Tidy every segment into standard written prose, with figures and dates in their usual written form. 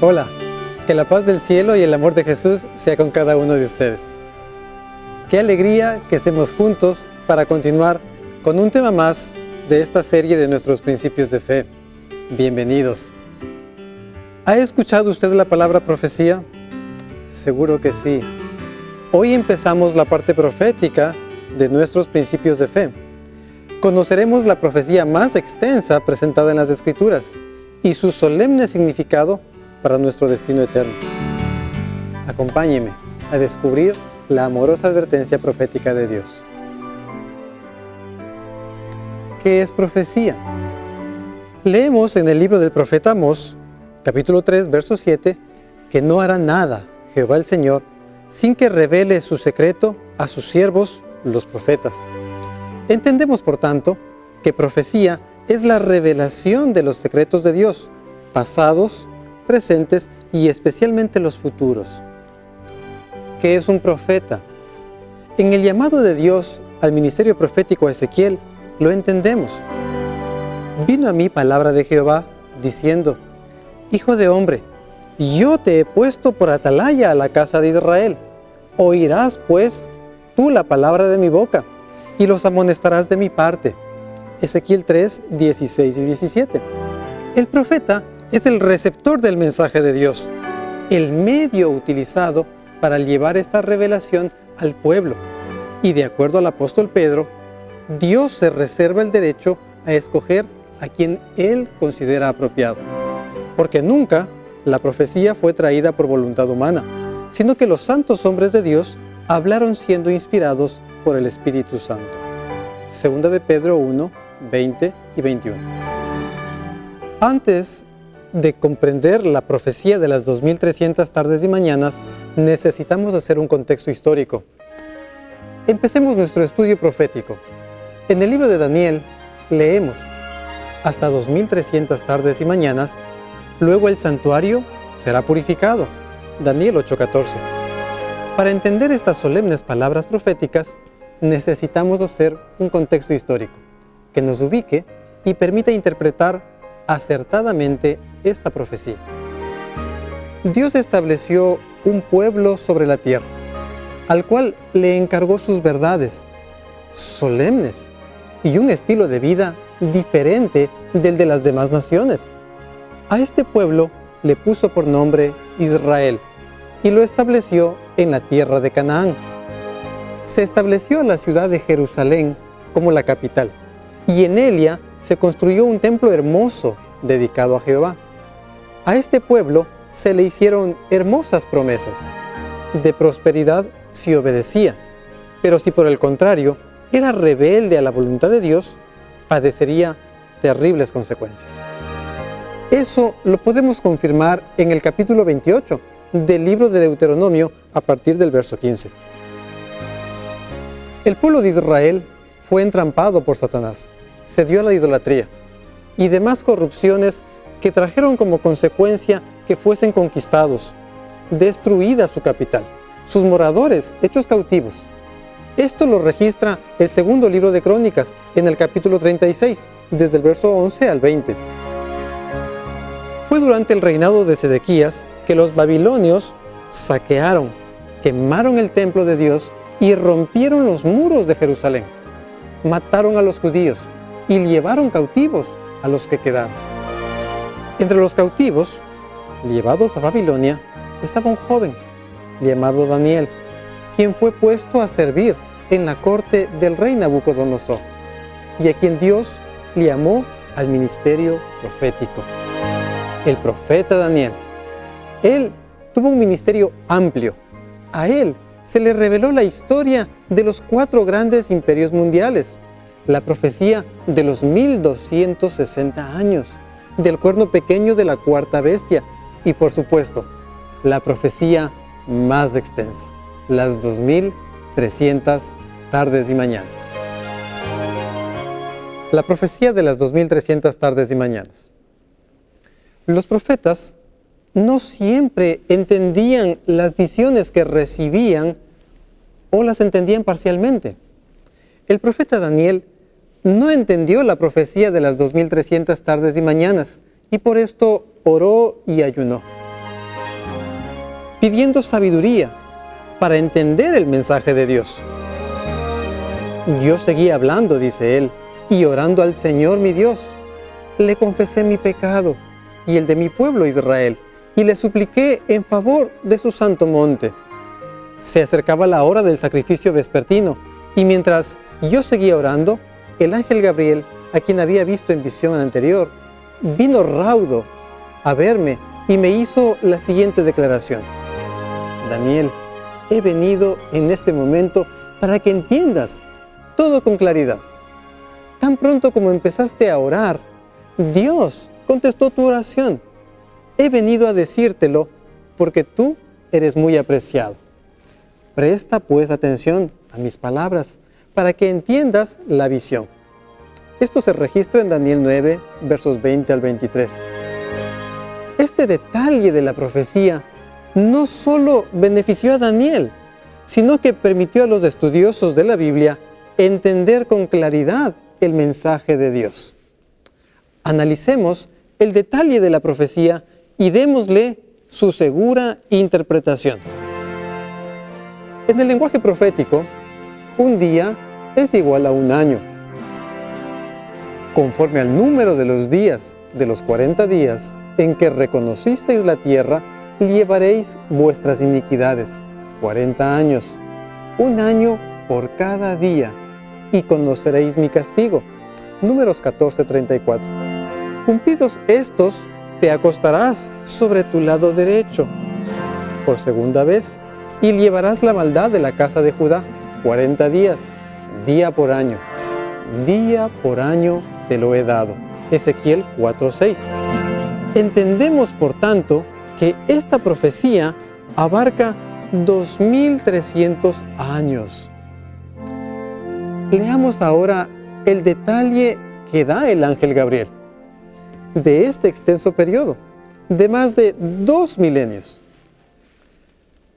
Hola, que la paz del cielo y el amor de Jesús sea con cada uno de ustedes. Qué alegría que estemos juntos para continuar con un tema más de esta serie de nuestros principios de fe. Bienvenidos. ¿Ha escuchado usted la palabra profecía? Seguro que sí. Hoy empezamos la parte profética de nuestros principios de fe. Conoceremos la profecía más extensa presentada en las Escrituras y su solemne significado para nuestro destino eterno. Acompáñeme a descubrir la amorosa advertencia profética de Dios. ¿Qué es profecía? Leemos en el libro del profeta Amós, capítulo 3, verso 7, que no hará nada Jehová el Señor sin que revele su secreto a sus siervos, los profetas. Entendemos, por tanto, que profecía es la revelación de los secretos de Dios, pasados, presentes y especialmente los futuros. ¿Qué es un profeta? En el llamado de Dios al ministerio profético a Ezequiel, lo entendemos. Vino a mí palabra de Jehová, diciendo: Hijo de hombre, yo te he puesto por atalaya a la casa de Israel. Oirás, pues, tú la palabra de mi boca, y los amonestarás de mi parte. Ezequiel 3, 16 y 17. El profeta es el receptor del mensaje de Dios, el medio utilizado para llevar esta revelación al pueblo. Y de acuerdo al apóstol Pedro, Dios se reserva el derecho a escoger a quien Él considera apropiado. Porque nunca la profecía fue traída por voluntad humana, sino que los santos hombres de Dios hablaron siendo inspirados por el Espíritu Santo. Segunda de Pedro 1, 20 y 21. Antes de comprender la profecía de las 2300 tardes y mañanas, necesitamos hacer un contexto histórico. Empecemos nuestro estudio profético. En el libro de Daniel leemos: hasta 2300 tardes y mañanas, luego el santuario será purificado. Daniel 8:14. Para entender estas solemnes palabras proféticas, necesitamos hacer un contexto histórico que nos ubique y permita interpretar acertadamente esta profecía. Dios estableció un pueblo sobre la tierra, al cual le encargó sus verdades solemnes y un estilo de vida diferente del de las demás naciones. A este pueblo le puso por nombre Israel y lo estableció en la tierra de Canaán. Se estableció la ciudad de Jerusalén como la capital, y en ella se construyó un templo hermoso dedicado a Jehová. A este pueblo se le hicieron hermosas promesas. De prosperidad si obedecía, pero si por el contrario era rebelde a la voluntad de Dios, padecería terribles consecuencias. Eso lo podemos confirmar en el capítulo 28 del libro de Deuteronomio a partir del verso 15. El pueblo de Israel fue entrampado por Satanás, se dio a la idolatría y demás corrupciones que trajeron como consecuencia que fuesen conquistados, destruida su capital, sus moradores hechos cautivos. Esto lo registra el segundo libro de Crónicas en el capítulo 36, desde el verso 11 al 20. Fue durante el reinado de Sedequías que los babilonios saquearon, quemaron el templo de Dios y rompieron los muros de Jerusalén. Mataron a los judíos y llevaron cautivos a los que quedaron. Entre los cautivos, llevados a Babilonia, estaba un joven llamado Daniel, quien fue puesto a servir en la corte del rey Nabucodonosor, y a quien Dios le llamó al ministerio profético. El profeta Daniel. Él tuvo un ministerio amplio. A él se le reveló la historia de los 4 grandes imperios mundiales, la profecía de los 1260 años, del cuerno pequeño de la cuarta bestia y, por supuesto, la profecía más extensa, las 2300 tardes y mañanas. La profecía de las 2300 tardes y mañanas. Los profetas no siempre entendían las visiones que recibían o las entendían parcialmente. El profeta Daniel no entendió la profecía de las 2300 tardes y mañanas y por esto oró y ayunó. pidiendo sabiduría para entender el mensaje de Dios. Yo seguí hablando, dice él, y orando al Señor mi Dios. Le confesé mi pecado y el de mi pueblo Israel, y le supliqué en favor de su santo monte. Se acercaba la hora del sacrificio vespertino, y mientras yo seguía orando, el ángel Gabriel, a quien había visto en visión anterior, vino raudo a verme y me hizo la siguiente declaración: Daniel, he venido en este momento para que entiendas todo con claridad. Tan pronto como empezaste a orar, Dios contestó tu oración. He venido a decírtelo porque tú eres muy apreciado. Presta pues atención a mis palabras para que entiendas la visión. Esto se registra en Daniel 9, versos 20 al 23. Este detalle de la profecía no solo benefició a Daniel, sino que permitió a los estudiosos de la Biblia entender con claridad el mensaje de Dios. Analicemos el detalle de la profecía y démosle su segura interpretación. En el lenguaje profético, un día es igual a un año. Conforme al número de los días de los 40 días en que reconocisteis la tierra, llevaréis vuestras iniquidades, 40 años, un año por cada día, y conoceréis mi castigo. Números 14:34. Cumplidos estos, te acostarás sobre tu lado derecho por segunda vez, y llevarás la maldad de la casa de Judá, 40 días, día por año. Día por año te lo he dado. Ezequiel 4:6. Entendemos, por tanto, que esta profecía abarca 2300 años. Leamos ahora el detalle que da el ángel Gabriel de este extenso periodo, de más de 2 milenios.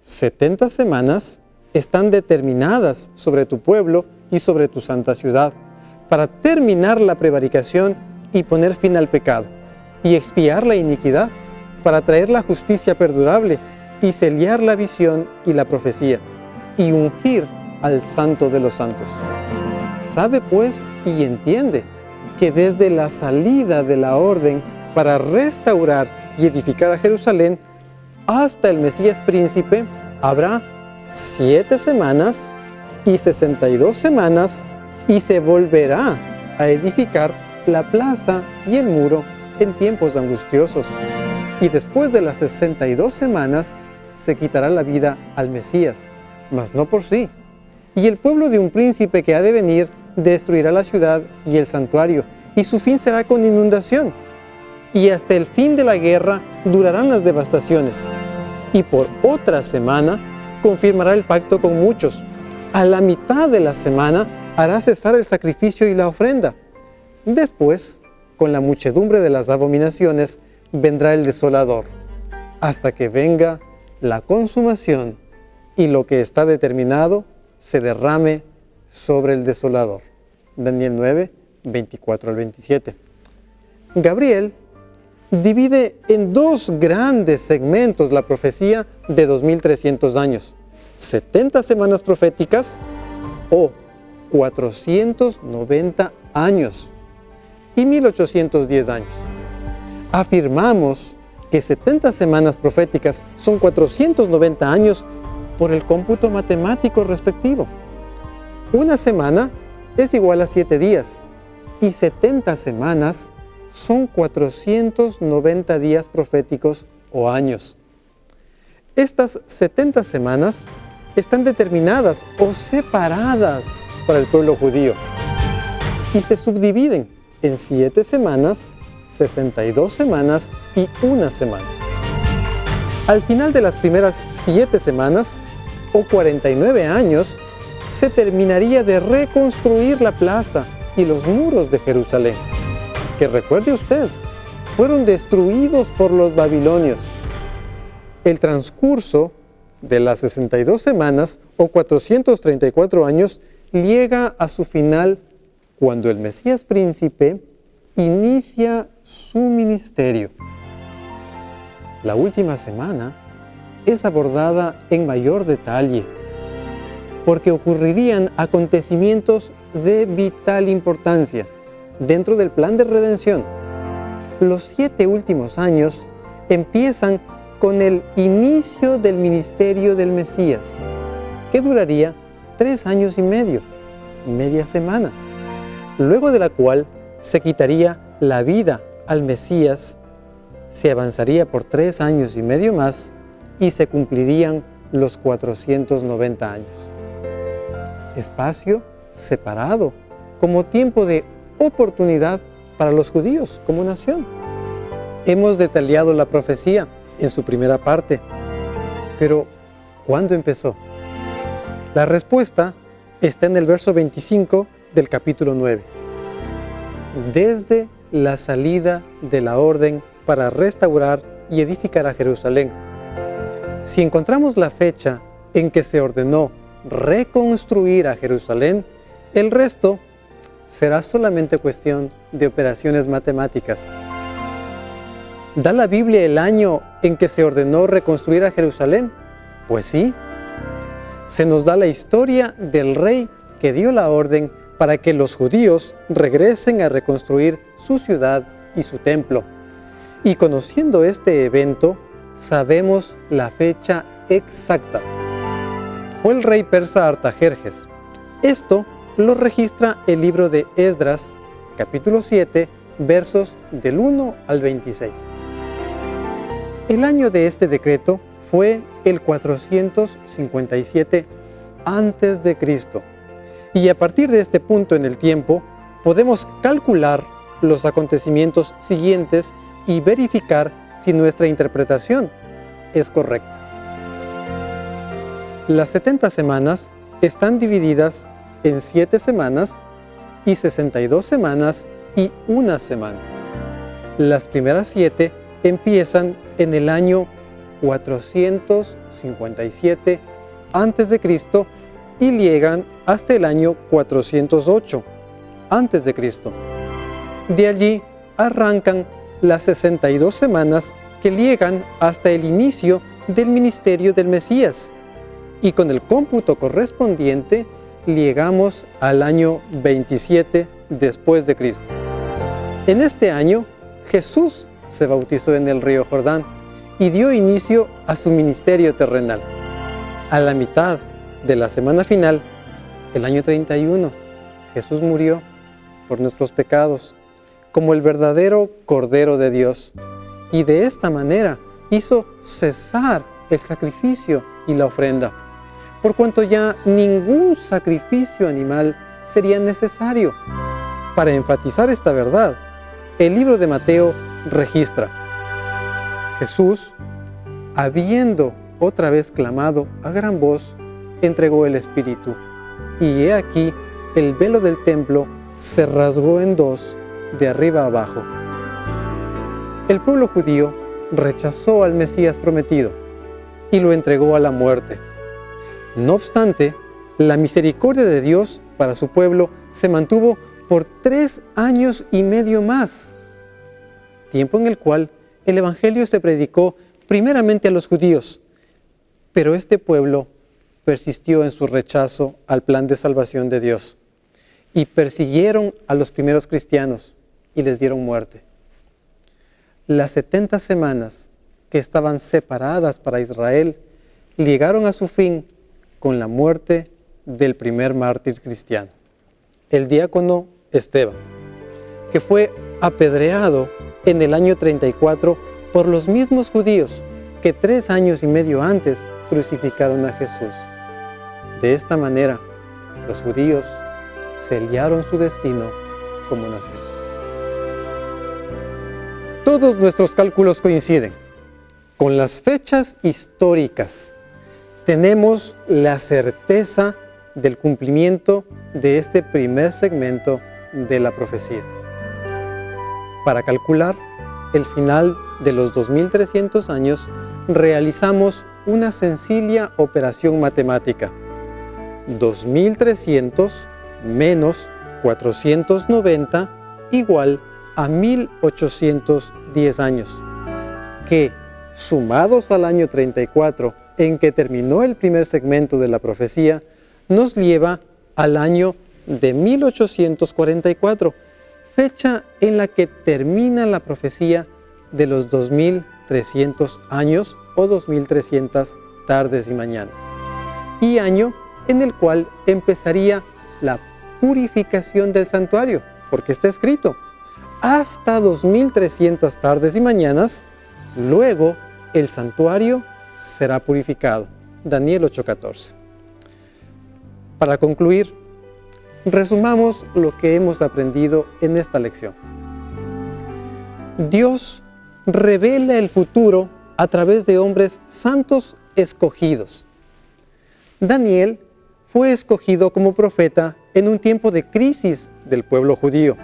70 semanas están determinadas sobre tu pueblo y sobre tu santa ciudad, para terminar la prevaricación y poner fin al pecado, y expiar la iniquidad, para traer la justicia perdurable, y sellar la visión y la profecía, y ungir al Santo de los Santos. Sabe pues y entiende que desde la salida de la orden para restaurar y edificar a Jerusalén hasta el Mesías príncipe habrá 7 semanas y 62 semanas, y se volverá a edificar la plaza y el muro en tiempos angustiosos. Y después de las 62 semanas se quitará la vida al Mesías, mas no por sí. Y el pueblo de un príncipe que ha de venir destruirá la ciudad y el santuario, y su fin será con inundación. Y hasta el fin de la guerra durarán las devastaciones. Y por otra semana confirmará el pacto con muchos. A la mitad de la semana hará cesar el sacrificio y la ofrenda. Después, con la muchedumbre de las abominaciones, vendrá el desolador, hasta que venga la consumación y lo que está determinado se derrame sobre el desolador. Daniel 9, 24 al 27. Gabriel divide en 2 grandes segmentos la profecía de 2300 años: 70 semanas proféticas o 490 años y 1810 años. Afirmamos que 70 semanas proféticas son 490 años por el cómputo matemático respectivo. Una semana es igual a 7 días y 70 semanas son 490 días proféticos o años. Estas 70 semanas están determinadas o separadas para el pueblo judío y se subdividen en 7 semanas, 62 semanas y una semana. Al final de las primeras 7 semanas, o 49 años, se terminaría de reconstruir la plaza y los muros de Jerusalén, que, recuerde usted, fueron destruidos por los babilonios. El transcurso de las 62 semanas o 434 años llega a su final cuando el Mesías príncipe inicia su ministerio. La última semana es abordada en mayor detalle, porque ocurrirían acontecimientos de vital importancia dentro del plan de redención. Los 7 últimos años empiezan con el inicio del ministerio del Mesías, que duraría 3 años y medio, media semana, luego de la cual se quitaría la vida al Mesías, se avanzaría por 3 años y medio más y se cumplirían los 490 años. Espacio separado como tiempo de oportunidad para los judíos como nación. Hemos detallado la profecía en su primera parte, pero ¿cuándo empezó? La respuesta está en el verso 25 del capítulo 9. Desde la salida de la orden para restaurar y edificar a Jerusalén. Si encontramos la fecha en que se ordenó reconstruir a Jerusalén, el resto será solamente cuestión de operaciones matemáticas. ¿Da la Biblia el año en que se ordenó reconstruir a Jerusalén? Pues sí. Se nos da la historia del rey que dio la orden para que los judíos regresen a reconstruir su ciudad y su templo. Y conociendo este evento, sabemos la fecha exacta. Fue el rey persa Artajerjes. Esto lo registra el libro de Esdras, capítulo 7, versos del 1 al 26. El año de este decreto fue el 457 a.C. Y a partir de este punto en el tiempo, podemos calcular los acontecimientos siguientes y verificar si nuestra interpretación es correcta. Las 70 semanas están divididas en 7 semanas y 62 semanas y 1 semana. Las primeras 7 empiezan en el año 457 a.C. y llegan hasta el año 408 a.C. De allí arrancan las 62 semanas que llegan hasta el inicio del ministerio del Mesías, y con el cómputo correspondiente llegamos al año 27 después de Cristo. En este año, Jesús se bautizó en el río Jordán y dio inicio a su ministerio terrenal. A la mitad de la semana final, el año 31, Jesús murió por nuestros pecados como el verdadero Cordero de Dios, y de esta manera hizo cesar el sacrificio y la ofrenda, por cuanto ya ningún sacrificio animal sería necesario. Para enfatizar esta verdad, el libro de Mateo registra: Jesús, habiendo otra vez clamado a gran voz, entregó el Espíritu, y he aquí el velo del templo se rasgó en dos, de arriba a abajo. El pueblo judío rechazó al Mesías prometido y lo entregó a la muerte. No obstante, la misericordia de Dios para su pueblo se mantuvo por 3 años y medio más, tiempo en el cual el Evangelio se predicó primeramente a los judíos, pero este pueblo persistió en su rechazo al plan de salvación de Dios y persiguieron a los primeros cristianos y les dieron muerte. Las 70 semanas que estaban separadas para Israel llegaron a su fin con la muerte del primer mártir cristiano, el diácono Esteban, que fue apedreado en el año 34 por los mismos judíos que 3 años y medio antes crucificaron a Jesús. De esta manera, los judíos sellaron su destino como nación. Todos nuestros cálculos coinciden con las fechas históricas. Tenemos la certeza del cumplimiento de este primer segmento de la profecía. Para calcular el final de los 2300 años, realizamos una sencilla operación matemática. 2300 menos 490 igual a 1810 años, que sumados al año 34, en que terminó el primer segmento de la profecía, nos lleva al año de 1844, fecha en la que termina la profecía de los 2300 años o 2300 tardes y mañanas, y año en el cual empezaría la purificación del santuario, porque está escrito, hasta 2300 tardes y mañanas, luego el santuario será purificado. Daniel 8:14. Para concluir, resumamos lo que hemos aprendido en esta lección. Dios revela el futuro a través de hombres santos escogidos. Daniel fue escogido como profeta en un tiempo de crisis del pueblo judío.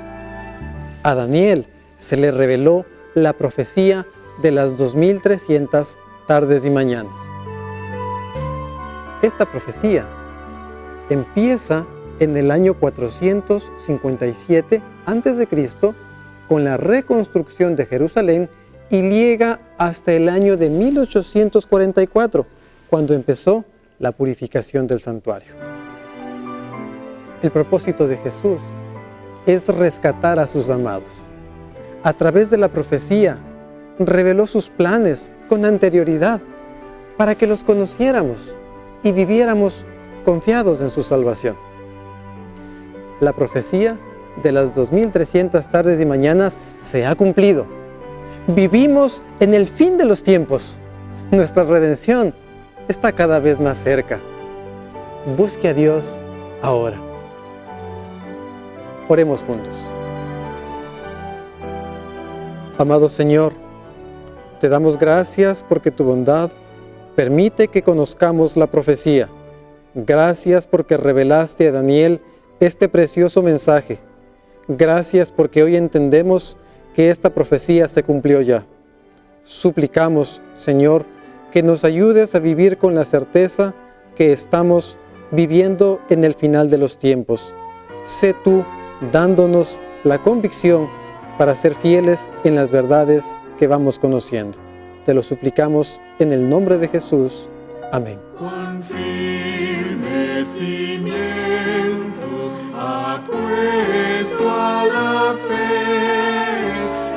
A Daniel se le reveló la profecía de las 2300 tardes y mañanas. Esta profecía empieza en el año 457 a.C. con la reconstrucción de Jerusalén y llega hasta el año de 1844, cuando empezó la purificación del santuario. El propósito de Jesús es rescatar a sus amados. A través de la profecía, reveló sus planes con anterioridad para que los conociéramos y viviéramos confiados en su salvación. La profecía de las 2300 tardes y mañanas se ha cumplido. Vivimos en el fin de los tiempos. Nuestra redención está cada vez más cerca. Busque a Dios ahora. Oremos juntos. Amado Señor, te damos gracias porque tu bondad permite que conozcamos la profecía. Gracias porque revelaste a Daniel este precioso mensaje. Gracias porque hoy entendemos que esta profecía se cumplió ya. Suplicamos, Señor, que nos ayudes a vivir con la certeza que estamos viviendo en el final de los tiempos. Sé tú dándonos la convicción para ser fieles en las verdades que vamos conociendo. Te lo suplicamos en el nombre de Jesús. Amén. Cuán firme cimiento ha puesto a la fe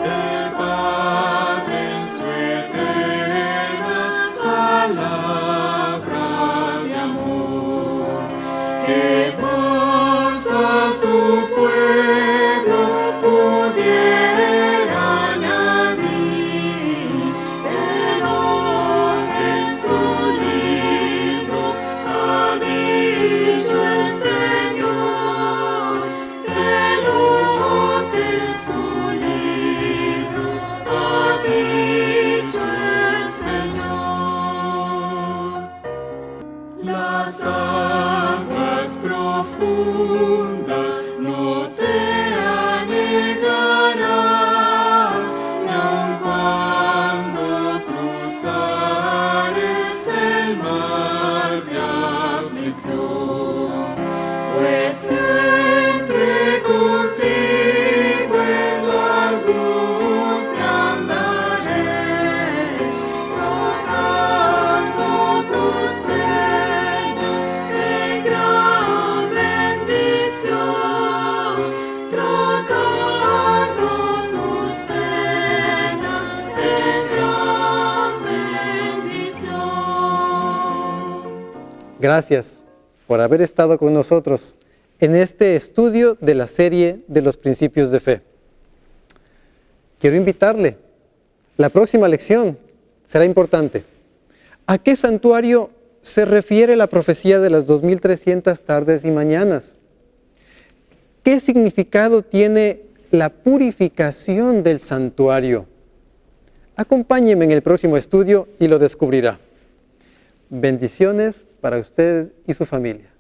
el Padre en su eterna palabra de amor, que más a su pueblo pudiera añadir de lo que en su libro ha dicho el Señor, de lo que en su libro ha dicho el Señor. Las aguas profundas no te anegarán, y aun cuando cruzares el mar de aflicción, pues siempre contigo en la angustia andaré, trocando tus penas en gran bendición, trocando tus penas en gran bendición. Gracias por haber estado con nosotros en este estudio de la serie de los principios de fe. Quiero invitarle, la próxima lección será importante. ¿A qué santuario se refiere la profecía de las 2300 tardes y mañanas? ¿Qué significado tiene la purificación del santuario? Acompáñeme en el próximo estudio y lo descubrirá. Bendiciones para usted y su familia.